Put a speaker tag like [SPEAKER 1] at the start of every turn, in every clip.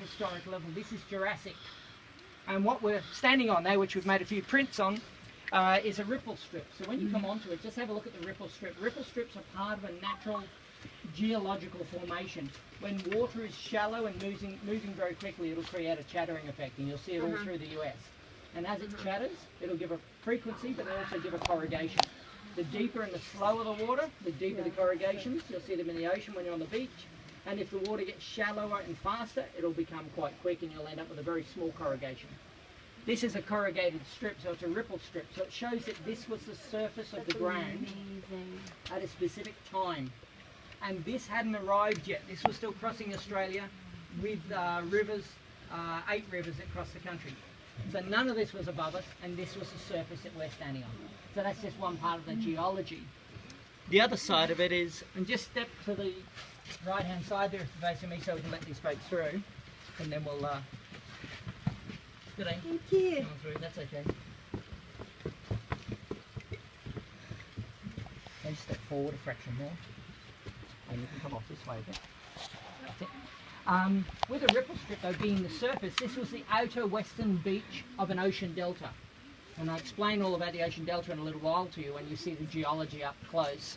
[SPEAKER 1] prehistoric level. This is Jurassic. And what we're standing on there, which we've made a few prints on, is a ripple strip. So when you come onto it, just have a look at the ripple strip. Ripple strips are part of a natural geological formation. When water is shallow and moving very quickly, it'll create a chattering effect, and you'll see it all through the US. And as it chatters, it'll give a frequency, but it'll also give a corrugation. The deeper and the slower the water, the deeper the corrugations. You'll see them in the ocean when you're on the beach. And if the water gets shallower and faster, it'll become quite quick and you'll end up with a very small corrugation. This is a corrugated strip, so it's a ripple strip. So it shows that this was the surface of the ground at a specific time. And this hadn't arrived yet. This was still crossing Australia with rivers, 8 rivers that cross the country. So none of this was above us, and this was the surface that we're standing on. So that's just one part of the geology. The other side of it is, and just step to the right-hand side there, facing me, so we can let these folks through, and then we'll. Good day.
[SPEAKER 2] Thank you.
[SPEAKER 1] Come on through. That's okay. And just step forward a fraction more, and you can come off this way a bit. That's it. With a ripple strip though being the surface, this was the outer western beach of an ocean delta. And I'll explain all about the ocean delta in a little while to you when you see the geology up close.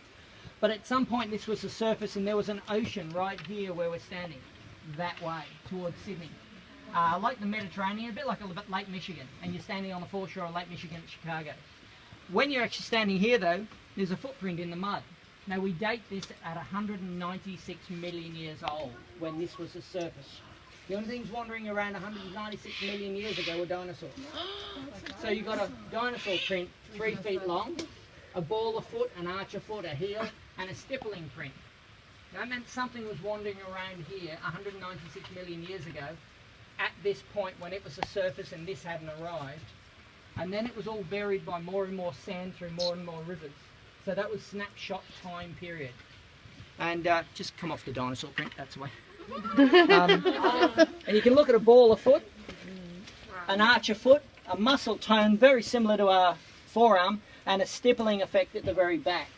[SPEAKER 1] But at some point this was the surface, and there was an ocean right here where we're standing, that way, towards Sydney. Like the Mediterranean, a bit like Lake Michigan, and you're standing on the foreshore of Lake Michigan at Chicago. When you're actually standing here though, there's a footprint in the mud. Now we date this at 196 million years old, when this was the surface. The only things wandering around 196 million years ago were dinosaurs. So you've got a dinosaur print 3 feet long, a ball a foot, an arch a foot, a heel, and a stippling print. That meant something was wandering around here 196 million years ago, at this point when it was the surface and this hadn't arrived. And then it was all buried by more and more sand through more and more rivers. So that was snapshot time period. And just come off the dinosaur print, that's the way. And you can look at a ball a foot, an arch a foot, a muscle tone very similar to our forearm, and a stippling effect at the very back.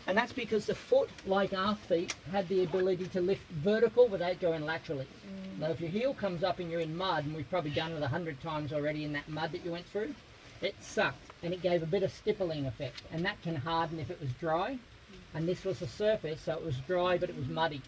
[SPEAKER 1] And that's because the foot, like our feet, had the ability to lift vertical without going laterally. Now if your heel comes up and you're in mud, and we've probably done it 100 times already in that mud that you went through, it sucked and it gave a bit of stippling effect, and that can harden if it was dry. And this was the surface, so it was dry but it was muddy.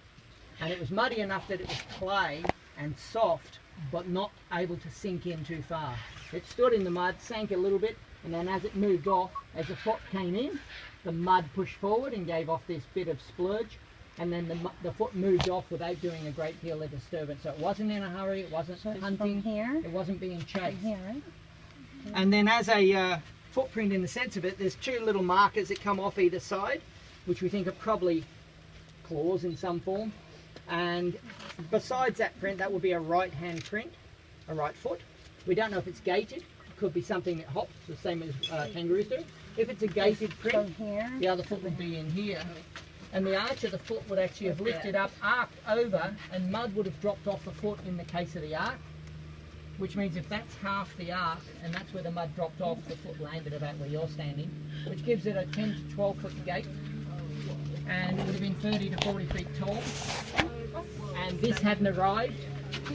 [SPEAKER 1] And it was muddy enough that it was clay and soft, but not able to sink in too far. It stood in the mud, sank a little bit, and then as it moved off, as the foot came in, the mud pushed forward and gave off this bit of splurge, and then the foot moved off without doing a great deal of disturbance. So it wasn't in a hurry, it wasn't hunting, it wasn't being chased.
[SPEAKER 2] Here, right?
[SPEAKER 1] And then as a footprint in the sense of it, there's 2 little markers that come off either side, which we think are probably claws in some form. And besides that print, that would be a right hand print, a right foot. We don't know if it's gated. It could be something that hops, the same as kangaroos do. If it's a gated print, the other foot would be in here. And the arch of the foot would actually have lifted up, arced over, and mud would have dropped off the foot in the case of the arc. Which means if that's half the arc, and that's where the mud dropped off, the foot landed about where you're standing, which gives it a 10 to 12 foot gait. And it would have been 30 to 40 feet tall. And this hadn't arrived.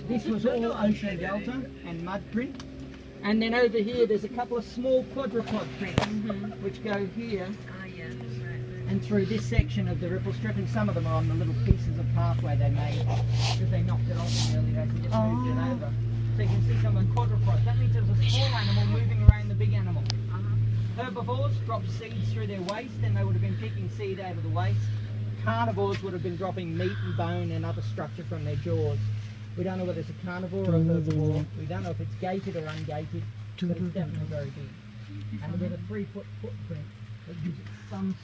[SPEAKER 1] This was all ocean delta and mud print. And then over here there's a couple of small quadrupod prints, which go here and through this section of the ripple strip, and some of them are on the little pieces of pathway they made, because they knocked it off in the early days and just moved it over. So you can see some of the quadrupods. That means there was a small animal moving around the big animal. Herbivores dropped seeds through their waste, and they would have been picking seed out of the waste. Carnivores would have been dropping meat and bone and other structure from their jaws. We don't know whether it's a carnivore or a herbivore. We don't know if it's gated or ungated, but it's definitely very big. And with a 3 foot footprint, it gives it some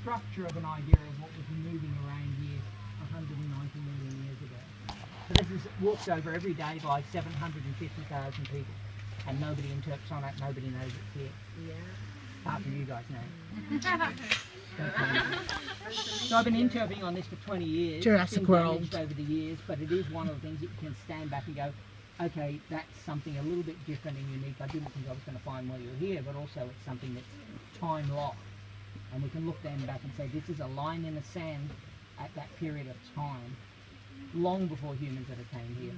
[SPEAKER 1] structure of an idea of what was moving around here 190 million years ago. So this is walked over every day by 750,000 people, and nobody interprets on it, nobody knows it's here. Yeah. Apart from you guys know. So I've been interpreting on this for 20 years.
[SPEAKER 2] Jurassic World.
[SPEAKER 1] Over the years, but it is one of the things that you can stand back and go, okay, that's something a little bit different and unique. I didn't think I was going to find while you were here, but also it's something that's time locked. And we can look then back and say this is a line in the sand at that period of time, long before humans ever came here.